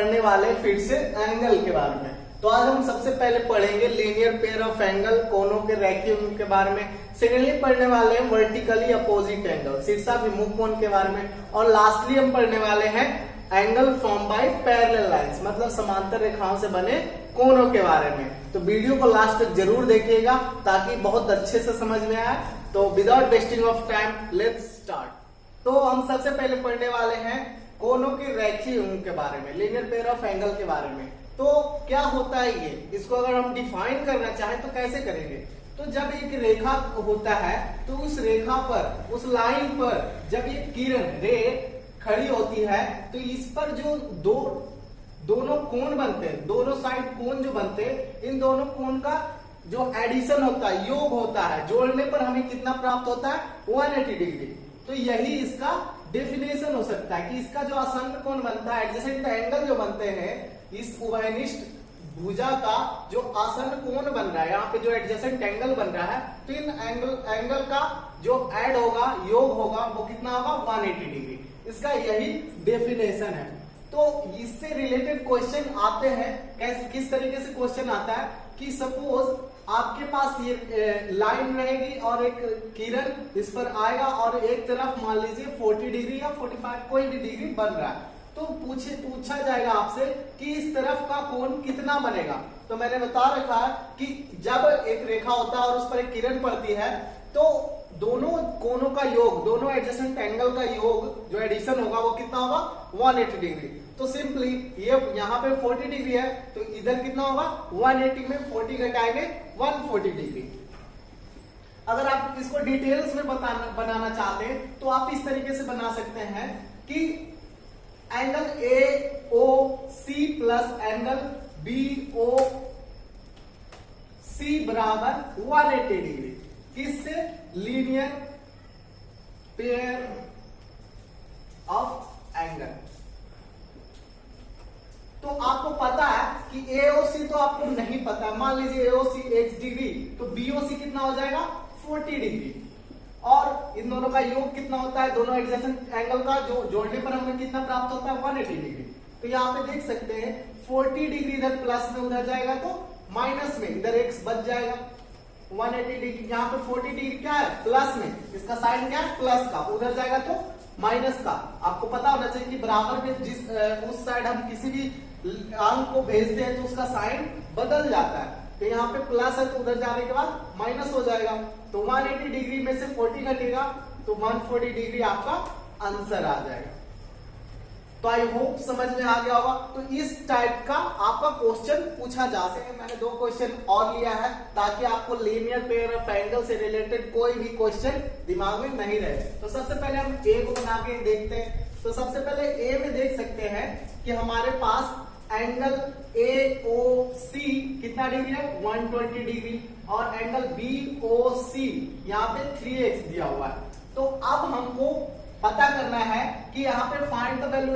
पढ़ने वाले फिर से एंगल के बारे में। तो आज हम सबसे पहले पढ़ेंगे लीनियर पेयर ऑफ एंगल, कोनों के रेखीय कोण के बारे में। सेकेंडली पढ़ने वाले हैं वर्टिकली अपोजिट एंगल, शीर्षाभिमुख कोण के बारे में। और लास्टली हम पढ़ने वाले हैं angle form by parallel lines, मतलब समांतर रेखाओं से बने कोनों के बारे में। तो वीडियो को लास्ट तक जरूर देखिएगा ताकि बहुत अच्छे से समझ में आए। तो without wasting of time let's start. तो हम सबसे पहले पढ़ने वाले हैं कोनों के रेखीय कोण के बारे में, लीनियर पेयर ऑफ एंगल के बारे में। तो क्या होता है ये, इसको अगर हम डिफाइन करना चाहें तो कैसे करेंगे। तो जब एक रेखा होता है तो उस रेखा पर, उस लाइन पर जब ये किरण रे खड़ी होती है तो इस पर जो दोनों कोण बनते हैं, दोनों साइड कोण जो बनते हैं, इन दोनों कोण का जो एडिशन होता है, योग होता है, जोड़ने पर हमें कितना प्राप्त होता है 180 डिग्री। तो यही इसका डेफिनेशन हो सकता है कि इसका जो आसन्न कोण बनता है, एडजेसेंट एंगल जो बनते हैं, इस उभयनिष्ठ भुजा का जो आसन्न कोण बन रहा है, यहाँ पे जो एडजेसेंट एंगल बन रहा है, तो इन एंगल का जो ऐड होगा, योग होगा, वो कितना होगा 180 डिग्री। इसका यही डेफिनेशन है। तो इससे रिलेटेड क्वेश्चन आते हैं। किस तरीके से क्वेश्चन आता है कि सपोज आपके पास ये लाइन रहेगी और एक किरण इस पर आएगा और एक तरफ मान लीजिए 40 डिग्री या 45 कोई भी डिग्री बन रहा है, तो पूछा जाएगा आपसे कि इस तरफ का कोण कितना बनेगा। तो मैंने बता रखा है कि जब एक रेखा होता है और उस पर एक किरण पड़ती है तो दोनों कोणों का योग, दोनों एडजेसेंट एंगल का योग जो एडिशन होगा वो कितना होगा 180 डिग्री। तो सिंपली ये यहाँ पे 40 डिग्री है तो इधर कितना होगा 180 में 40 घटाएंगे 140 डिग्री। अगर आप इसको डिटेल्स में बनाना चाहते हैं तो आप इस तरीके से बना सकते हैं कि angle AOC plus angle BOC बराबर 180 डिग्री। किससे? Linear pair of angle. तो आपको पता है कि AOC तो आपको नहीं पता, मान लीजिए AOC x डिग्री तो BOC कितना हो जाएगा 40 डिग्री। और इन दोनों का योग कितना होता है, दोनों एडजेसेंट एंगल का जो जोड़ने पर हमें कितना प्राप्त होता है 180 डिग्री। तो यहाँ पे देख सकते हैं 40 डिग्री इधर प्लस में, उधर जाएगा तो माइनस में, इधर x बच जाएगा 180 डिग्री। यहाँ पे 40 डिग्री क्या है प्लस में, इसका साइन क्या है प्लस का, उधर जाएगा तो माइनस का। आपको पता होना चाहिए कि बराबर में जिस उस साइड हम किसी भी अंक को भेजते हैं तो उसका साइन बदल जाता है। तो यहाँ पे प्लस है तो उधर जाने के बाद माइनस हो जाएगा। तो 180 डिग्री में से 40 घटेगा तो 140 डिग्री आपका आंसर आ जाएगा। तो आई होप समझ में आ गया होगा। तो इस टाइप का आपका क्वेश्चन पूछा जा सके। मैंने 2 क्वेश्चन और लिया है ताकि आपको लीनियर पेयर ऑफ एंगल से रिलेटेड कोई भी क्वेश्चन दिमाग में नहीं रहे। तो सबसे पहले हम ए को बना के देखते हैं। तो सबसे पहले ए में देख सकते हैं कि हमारे पास एंगल AOC कितना डिग्री है 120 डिग्री और एंगल BOC यहाँ पे 3x दिया हुआ है। तो अब हमको पता करना है कि यहाँ पे फाइंड द वैल्यू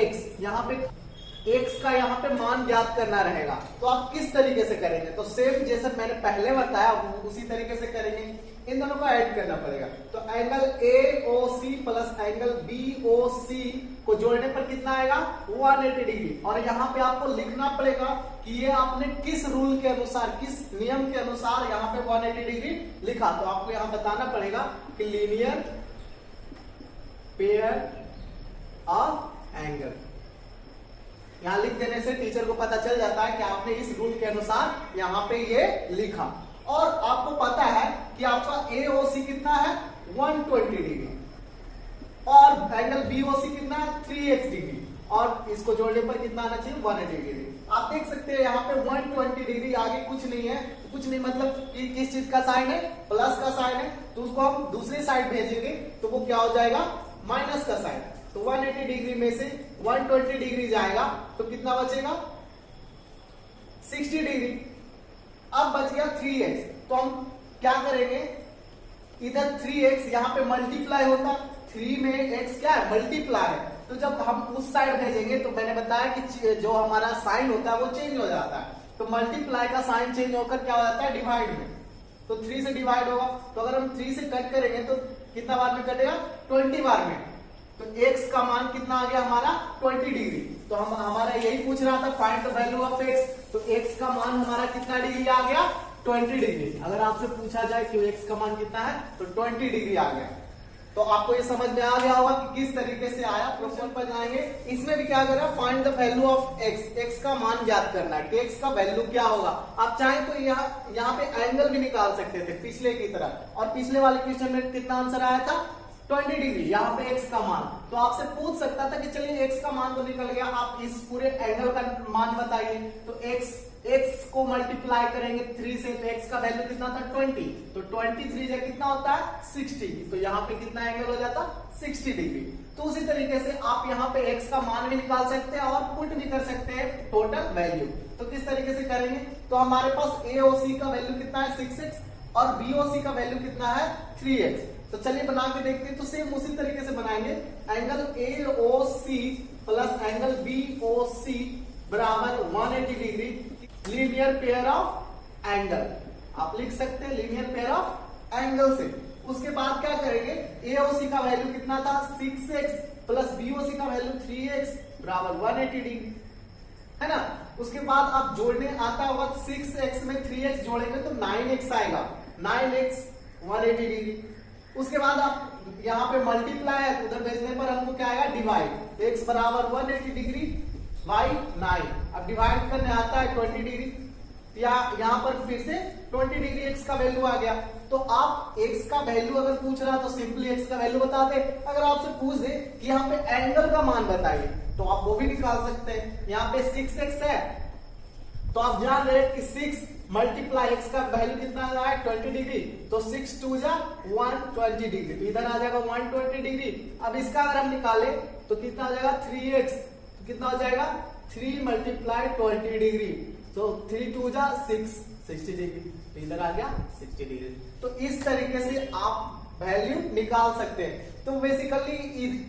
x, यहाँ पे x का यहाँ पे मान ज्ञात करना रहेगा। तो आप किस तरीके से करेंगे, तो सेम जैसे मैंने पहले बताया उसी तरीके से करेंगे। इन दोनों को ऐड करना पड़ेगा। तो angle AOC plus angle BOC को जोड़ने पर कितना आएगा 180 डिग्री। और यहाँ पे आपको लिखना पड़ेगा कि ये आपने किस रूल के अनुसार, किस नियम के अनुसार यहाँ पे 180 डिग्री लिखा। तो आपको यहाँ बताना पड़ेगा कि लीनियर पेयर ऑफ एंगल। यहां लिख देने से टीचर को पता चल जाता है कि आपने इस रूल के अनुसार यहाँ पे ये लिखा। और आपको पता है कि आपका AOC कितना है 120 डिग्री और एंगल BOC कितना है 3x डिग्री और इसको जोड़ने पर कितना आना चाहिए 180 डिग्री। आप देख सकते हैं यहाँ पे 120 डिग्री, आगे कुछ नहीं है। कुछ नहीं मतलब कि किस चीज का साइन है, प्लस का साइन है। तो उसको हम दूसरी साइड भेजेंगे तो वो क्या हो जाएगा माइनस का साइन। तो 180 डिग्री में से 120 डिग्री जाएगा तो कितना बचेगा 60 डिग्री। अब बच गया 3x। तो हम क्या करेंगे, इधर 3x यहाँ पे मल्टीप्लाई होता, 3 में x क्या है मल्टीप्लाई है। तो जब हम उस साइड भेजेंगे तो मैंने बताया कि जो हमारा साइन होता है वो चेंज हो जाता है। तो मल्टीप्लाई का साइन चेंज होकर क्या हो जाता है डिवाइड में। तो 3 से डिवाइड होगा। तो अगर हम 3 से कट करेंगे तो कितना बार में कटेगा 20 बार में। तो x का मान कितना आ गया हमारा 20 डिग्री। तो हम हमारा यही पूछ रहा था find the value of x, तो x का मान हमारा कितना डिग्री आ गया 20 डिग्री। अगर आपसे पूछा जाए कि x का मान कितना है तो 20 डिग्री आ गया। तो आपको ये समझ में आ गया होगा कि किस तरीके से आया। क्वेश्चन पर जाएंगे, इसमें भी क्या कर रहा है find the value of x, x का मान याद करना है कि x का वैल्यू क्या होगा। आप चाहें तो यहाँ पे एंगल भी निकाल सकते थे पिछले की तरह, और पिछले वाले क्वेश्चन में कितना आंसर आया था 20 डिग्री, यहाँ पे x का मान। तो आपसे पूछ सकता था कि चलिए x का मान तो निकल गया, आप इस पूरे एंगल का मान बताइए। तो x को मल्टीप्लाई करेंगे 3 से, तो x का वैल्यू कितना था 20, तो 23 से कितना होता है 60, तो यहाँ पे कितना एंगल हो जाता 60 डिग्री। तो उसी तरीके से आप यहाँ पे x का मान भी निकाल सकते हैं और पुट भी कर सकते हैं टोटल वैल्यू। तो किस तरीके से करेंगे, तो हमारे पास AOC का वैल्यू कितना है 6x और BOC का वैल्यू कितना है 3x। तो चलिए बना के देखते हैं। तो सेम उसी तरीके से बनाएंगे, angle AOC plus angle BOC बराबर 180 degree, linear pair of angle. आप लिख सकते हैं लीनियर पेयर ऑफ एंगल से। उसके बाद क्या करेंगे, AOC का वैल्यू कितना था 6x प्लस BOC का वैल्यू 3x बराबर 180 डिग्री, है ना। उसके बाद आप जोड़ने आता होगा, 6x में 3x जोड़ेंगे तो 9x आएगा, 9x 180 डिग्री। उसके बाद आप यहाँ पे मल्टीप्लाई है, उधर भेजने पर हमको क्या आएगा डिवाइड, x बराबर 180 डिग्री बाई 9। अब डिवाइड करने आता है 20 डिग्री, यहाँ पर फिर से 20 डिग्री x का वैल्यू आ गया। तो आप x का वैल्यू अगर पूछ रहा तो सिंपली x का वैल्यू बता दे। अगर आपसे पूछ दे कि यहाँ पे एंगल का मान बताइए तो आप वो भी निकाल सकते हैं। यहाँ पे 6x है तो आप जान रहे हैं कि 6 मल्टीप्लाई x का वैल्यू कितना आ रहा है 20 डिग्री, तो 6 2 जा 120 डिग्री, तो इधर आ जाएगा 120 डिग्री। अब इसका अगर हम निकाले तो कितना आ जाएगा 3x, तो कितना हो जाएगा 3 मल्टीप्लाई 20 डिग्री, तो 3 2 जा 6 60 डिग्री, तो इधर आ गया 60 डिग्री। तो इस तरीके से आप वैल्यू निकाल सकते हैं। तो बेसिकली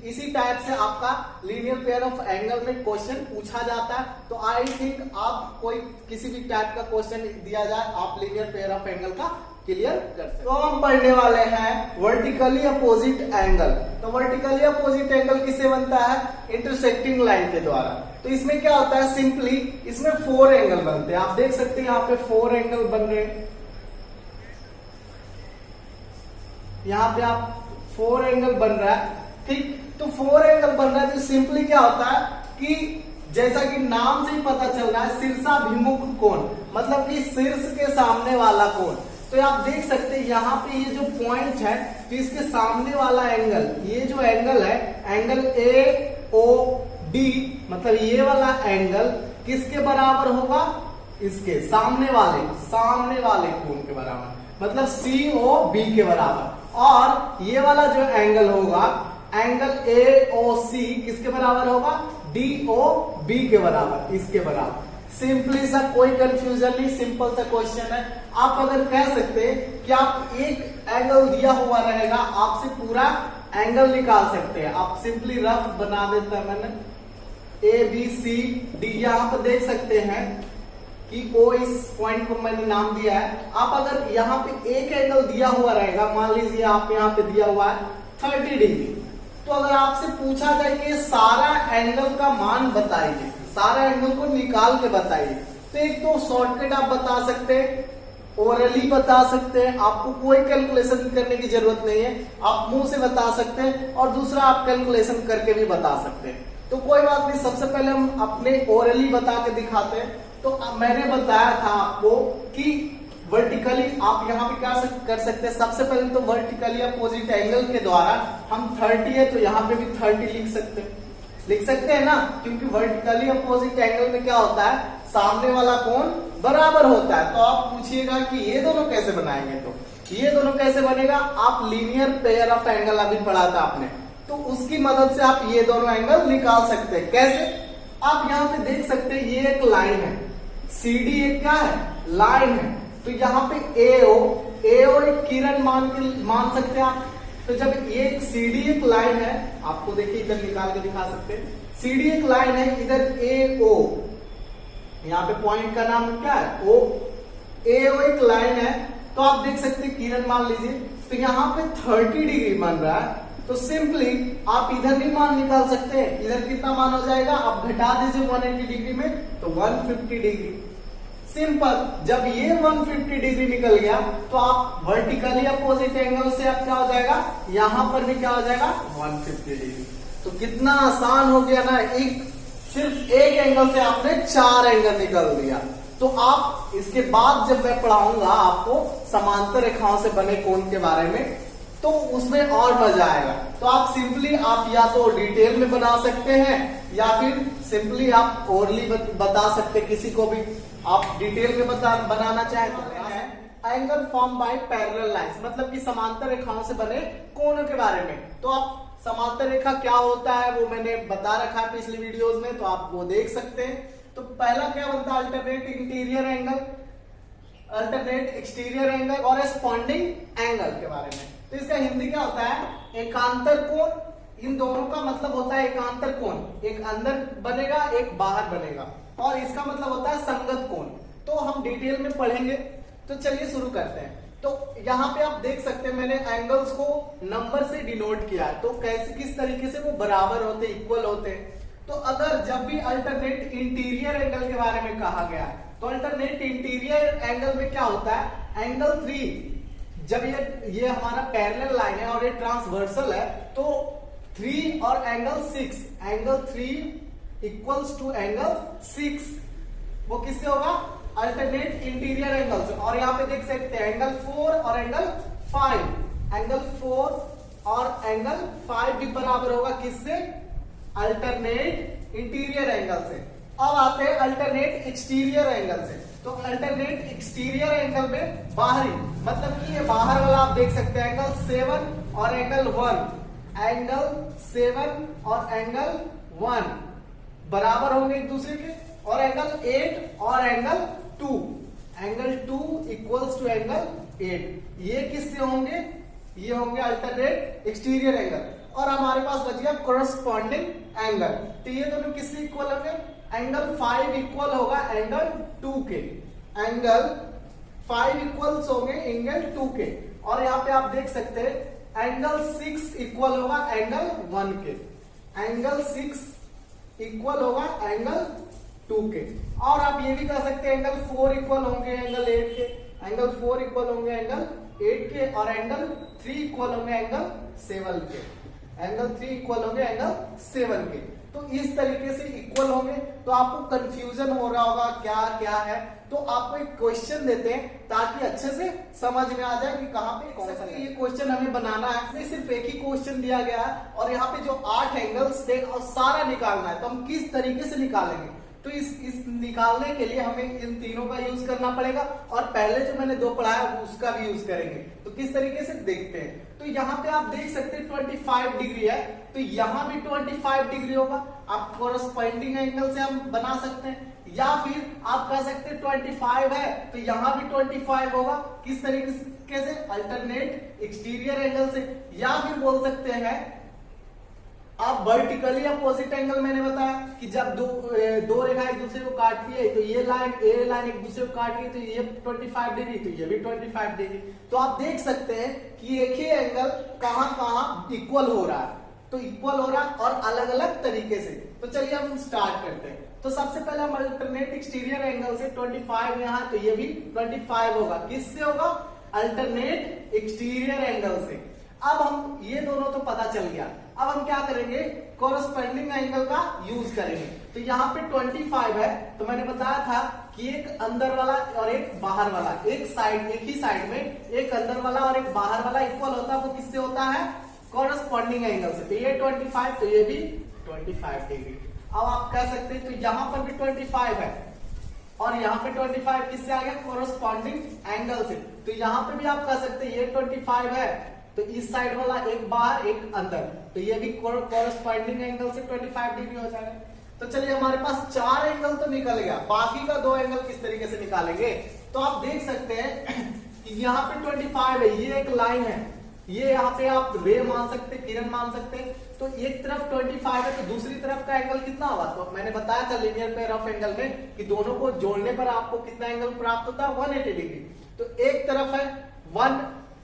इसी टाइप से आपका लीनियर पेयर ऑफ एंगल में क्वेश्चन पूछा जाता है। तो आई थिंक आप कोई किसी भी टाइप का क्वेश्चन दिया जाए आप लीनियर पेयर ऑफ एंगल का क्लियर कर सकते। तो हम पढ़ने वाले हैं वर्टिकली अपोजिट एंगल। तो वर्टिकली अपोजिट एंगल किससे बनता है, इंटरसेक्टिंग लाइन के द्वारा। तो इसमें क्या होता है, सिंपली इसमें 4 एंगल बनते हैं। आप देख सकते हैं यहाँ पे 4 एंगल बन रहे हैं, यहाँ पे आप 4 एंगल बन रहा है, ठीक। तो 4 एंगल बन रहा है तो सिंपली क्या होता है कि जैसा कि नाम से ही पता चल रहा है शीर्षाभिमुख कोण, मतलब कि शीर्ष के सामने वाला कोण। तो आप देख सकते हैं यहाँ पे ये जो पॉइंट है तो इसके सामने वाला एंगल, ये जो एंगल है एंगल AOD, मतलब ये वाला एंगल किसके बराबर होगा, इसके सामने वाले कोण के बराबर, मतलब COB के बराबर। और ये वाला जो एंगल होगा एंगल AOC किसके बराबर होगा, DOB के बराबर, इसके बराबर। सिंपली सा, कोई कंफ्यूजन नहीं, सिंपल सा क्वेश्चन है। आप अगर कह सकते हैं कि आप एक एंगल दिया हुआ रहेगा, आपसे पूरा एंगल निकाल सकते हैं। आप सिंपली रफ बना देता है मैंने, ABCD, यहाँ पर देख सकते हैं कि O इस पॉइंट को मैंने नाम दिया है। आप अगर यहाँ पे एक एंगल दिया हुआ रहेगा, मान लीजिए आप यहाँ पे दिया हुआ है 30 डिग्री, तो अगर आपसे पूछा जाए कि सारा एंगल का मान बताइए, सारा एंगल को निकाल के बताइए, तो एक तो शॉर्टकट आप बता सकते हैं, ओरली बता सकते हैं, आपको कोई कैलकुलेशन करने की जरूरत नहीं है, आप मुंह से बता सकते हैं, और दूसरा आप कैलकुलेशन करके भी बता सकते हैं। तो कोई बात नहीं, सबसे पहले हम अपने ओरली बता के दिखाते हैं। तो मैंने बताया था आपको कि वर्टिकली आप यहाँ पे क्या कर सकते हैं, सबसे पहले तो वर्टिकली अपोजिट एंगल के द्वारा हम 30 है तो यहाँ पे भी 30 लिख सकते हैं ना, क्योंकि वर्टिकली अपोजिट एंगल में क्या होता है, सामने वाला कोण बराबर होता है। तो आप पूछिएगा कि ये दोनों कैसे बनाएंगे, तो ये दोनों कैसे बनेगा, आप लीनियर पेयर ऑफ एंगल अभी पढ़ा था आपने, तो उसकी मदद से आप ये दोनों एंगल निकाल सकते हैं। कैसे, आप यहाँ पे देख सकते हैं ये एक लाइन है, CD एक क्या है, लाइन है। तो यहाँ पे AO एक किरण मान सकते हैं आप। तो जब ये CD एक लाइन है, आपको देखिए इधर निकाल के दिखा सकते हैं, CD एक लाइन है, इधर AO, यहाँ पे पॉइंट का नाम क्या है O, AO एक लाइन है, तो आप देख सकते हैं किरण मान लीजिए, तो यहाँ पे 30 डिग्री बन रहा है, तो सिंपली आप इधर भी मान निकाल सकते हैं। इधर कितना मान हो जाएगा, आप घटा दीजिए 180 डिग्री में तो 150 डिग्री। सिंपल, जब ये 150 डिग्री निकल गया तो आप वर्टिकली अपोजिट एंगल से अब क्या हो जाएगा, यहां पर भी क्या हो जाएगा 150 डिग्री। तो कितना आसान हो गया ना, सिर्फ एक एंगल से आपने 4 एंगल निकल दिया। तो आप इसके बाद जब मैं पढ़ाऊंगा आपको समांतर रेखाओं से बने कोण के बारे में, तो उसमें और मजा आएगा। तो आप सिंपली आप या तो डिटेल में बना सकते हैं या फिर सिंपली आप ओरली बता सकते, किसी को भी आप डिटेल में बनाना चाहे तो angle form by parallel lines, मतलब कि समांतर रेखाओं से बने कोणों के बारे में। तो आप समांतर रेखा क्या होता है वो मैंने बता रखा है पिछली वीडियोस में, तो आप वो देख सकते हैं। तो पहला क्या बनता है, alternate interior angle, alternate exterior angle, corresponding angle के बारे में। तो इसका हिंदी क्या होता है, एकांतर कोण। इन दोनों का मतलब होता है एकांतर कोण, एक अंदर बनेगा एक बाहर बनेगा, और इसका मतलब होता है संगत कोण। तो हम डिटेल में पढ़ेंगे, तो चलिए शुरू करते हैं। तो यहाँ पे आप देख सकते हैं मैंने एंगल्स को नंबर से डिनोट किया है, तो कैसे किस तरीके से वो बराबर होते, इक्वल होते हैं। तो अगर जब भी अल्टरनेट इंटीरियर एंगल के बारे में कहा गया है, तो अल्टरनेट इंटीरियर एंगल में क्या होता है, एंगल 3 जब ये हमारा पैरेलल लाइन है और ये ट्रांसवर्सल है, तो 3 और angle 6, angle 3 equals to angle 6, वो किससे होगा, अल्टरनेट इंटीरियर एंगल से। और यहाँ पे देख सकते हैं एंगल 4 और एंगल 5, एंगल 4 और एंगल 5 भी बराबर होगा किससे, अल्टरनेट इंटीरियर एंगल से। अब आते हैं अल्टरनेट एक्सटीरियर एंगल से। तो अल्टरनेट एक्सटीरियर एंगल में बाहरी, मतलब कि ये बाहर वाला आप देख सकते हैं एंगल 7 और एंगल 1, एंगल 7 और एंगल 1 बराबर होंगे एक दूसरे के, और एंगल 8 और angle 2, angle 2 equals to angle 8, ये किससे होंगे, ये होंगे अल्टरनेट एक्सटीरियर एंगल। और हमारे पास बच गया कोरस्पॉन्डिंग एंगल, तो ये दोनों किससे इक्वल होंगे, एंगल 5 इक्वल होगा एंगल 2 के, एंगल 5 इक्वल्स होंगे एंगल 2 के। और यहाँ पे आप देख सकते हैं एंगल 6 इक्वल होगा एंगल 1 के, एंगल 6 इक्वल होगा एंगल 2 के। और आप ये भी कह सकते हैं एंगल 4 इक्वल होंगे एंगल 8 के, एंगल 4 इक्वल होंगे एंगल 8 के, और एंगल 3 इक्वल होंगे एंगल 7 के, एंगल 3 इक्वल होंगे एंगल 7 के। तो इस तरीके से इक्वल होंगे। तो आपको कंफ्यूजन हो रहा होगा क्या क्या है, तो आपको एक क्वेश्चन देते हैं ताकि अच्छे से समझ में आ जाए कि कहाँ पे कौन सा ये क्वेश्चन हमें बनाना है। इसमें सिर्फ एक ही क्वेश्चन दिया गया है और यहाँ पे जो 8 एंगल्स थे और सारा निकालना है, तो हम किस तरीके से निकालेंगे, तो इस निकालने के लिए हमें इन तीनों का यूज करना पड़ेगा, और पहले जो मैंने 2 पढ़ाया उसका भी यूज करेंगे। तो किस तरीके से देखते हैं, तो यहाँ पे आप देख सकते हैं 25 डिग्री है, तो यहाँ भी 25 डिग्री होगा। आप कोरस्पॉन्डिंग एंगल से हम बना सकते हैं, या फिर आप कह सकते हैं 25 है तो यहाँ भी 25 होगा। किस तरीके से, अल्टरनेट एक्सटीरियर एंगल से, या फिर बोल सकते हैं आप वर्टिकली अपोजिट एंगल। मैंने बताया कि जब दो रेखा एक दूसरे को काटती है, तो ये लाइन ए लाइन एक दूसरे को काट रही है, तो ये 25 डिग्री, तो ये भी 25 डिग्री। तो आप देख सकते हैं कि एक ही एंगल कहां कहां इक्वल हो रहा है, तो इक्वल हो रहा है और अलग अलग तरीके से। तो चलिए हम स्टार्ट करते हैं। तो सबसे पहले हम अल्टरनेट एक्सटीरियर एंगल से 25 यहाँ, तो ये भी 25 होगा। किससे होगा, अल्टरनेट एक्सटीरियर एंगल से। अब हम ये दोनों तो पता चल गया, अब हम क्या करेंगे, कोरस्पॉन्डिंग एंगल का यूज करेंगे। तो यहाँ पे 25 है, तो मैंने बताया था कि एक अंदर वाला और एक बाहर वाला, एक ही साइड में एक अंदर वाला और एक बाहर वाला इक्वल होता है, वो किससे होता है, कोरस्पॉन्डिंग एंगल से। तो ये 25 तो ये भी 25 डिग्री। अब आप कह सकते हैं तो यहाँ पर भी 25 है और यहाँ पे 25 किससे आ गया, कोरस्पॉन्डिंग एंगल से। तो यहाँ पे भी आप कह सकते हैं ये 25 है, तो इस साइड वाला एक बाहर एक अंदर, तो ये भी कोरस्पॉन्डिंग एंगल से 25 डिग्री हो जाएगा। तो चलिए हमारे पास 4 एंगल तो निकल गया, बाकी का 2 एंगल किस तरीके से निकालेंगे। तो आप देख सकते हैं कि यहाँ पे 25 है, ये एक लाइन है, ये यहाँ पे आप रे मान सकते, किरण मान सकते हैं। तो एक तरफ 25 है तो दूसरी तरफ का एंगल कितना होगा, तो मैंने बताया था लीनियर पेयर ऑफ एंगल में कि दोनों को जोड़ने पर आपको कितना एंगल प्राप्त होता है, 180 डिग्री। तो एक तरफ है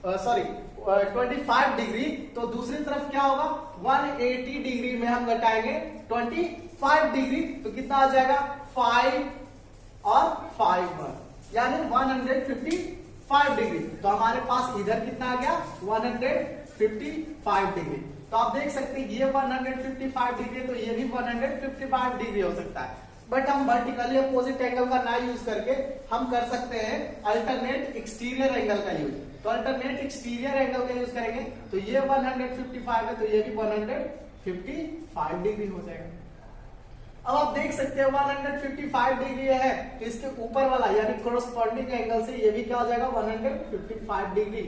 सॉरी 25 डिग्री, तो दूसरी तरफ क्या होगा 180 डिग्री में हम घटाएंगे 25 डिग्री, तो कितना आ जाएगा 5 और 5 यानी 155 डिग्री। तो हमारे पास इधर कितना आ गया 155 डिग्री। तो आप देख सकते हैं ये 155 डिग्री, तो ये भी 155 डिग्री हो सकता है। बट हम वर्टिकली अपोजिट एंगल का ना यूज करके हम कर सकते हैं अल्टरनेट एक्सटीरियर एंगल का यूज। तो अल्टरनेट एक्सटीरियर एंगल का यूज करेंगे तो ये 155 है, तो ये भी 155 डिग्री हो जाएगा। अब आप देख सकते हैं 155 डिग्री है, तो इसके ऊपर वाला यानी कोरस्पॉन्डिंग एंगल से ये भी क्या हो जाएगा 155 डिग्री।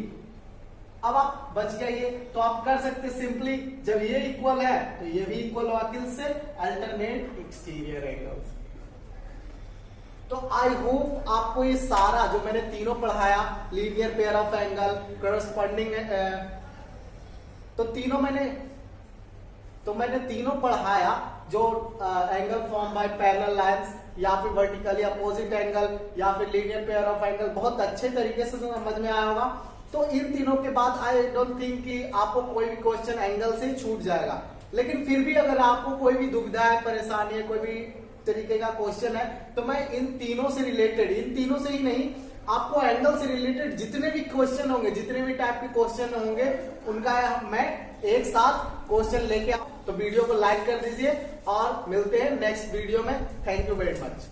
अब आप बच गए ये, तो आप कर सकते सिंपली जब ये इक्वल है तो ये भी इक्वल होगा किससे अल्टरनेट एक्सटीरियर एंगल। तो आई होप आपको ये सारा जो मैंने तीनों पढ़ाया linear pair of angle corresponding, तो मैंने तीनों पढ़ाया जो angle form by parallel lines या फिर वर्टिकली अपोजिट एंगल या फिर लीनियर पेयर ऑफ एंगल बहुत अच्छे तरीके से समझ में आया होगा। तो इन तीनों के बाद आई डोंट थिंक कि आपको कोई भी क्वेश्चन एंगल से छूट जाएगा। लेकिन फिर भी अगर आपको कोई भी दुविधा है, परेशानी है, कोई भी तरीके का क्वेश्चन है, तो मैं इन तीनों से रिलेटेड, इन तीनों से ही नहीं, आपको एंगल से रिलेटेड जितने भी क्वेश्चन होंगे, जितने भी टाइप के क्वेश्चन होंगे, उनका मैं एक साथ क्वेश्चन लेके तो वीडियो को लाइक कर दीजिए और मिलते हैं नेक्स्ट वीडियो में। Thank you very much.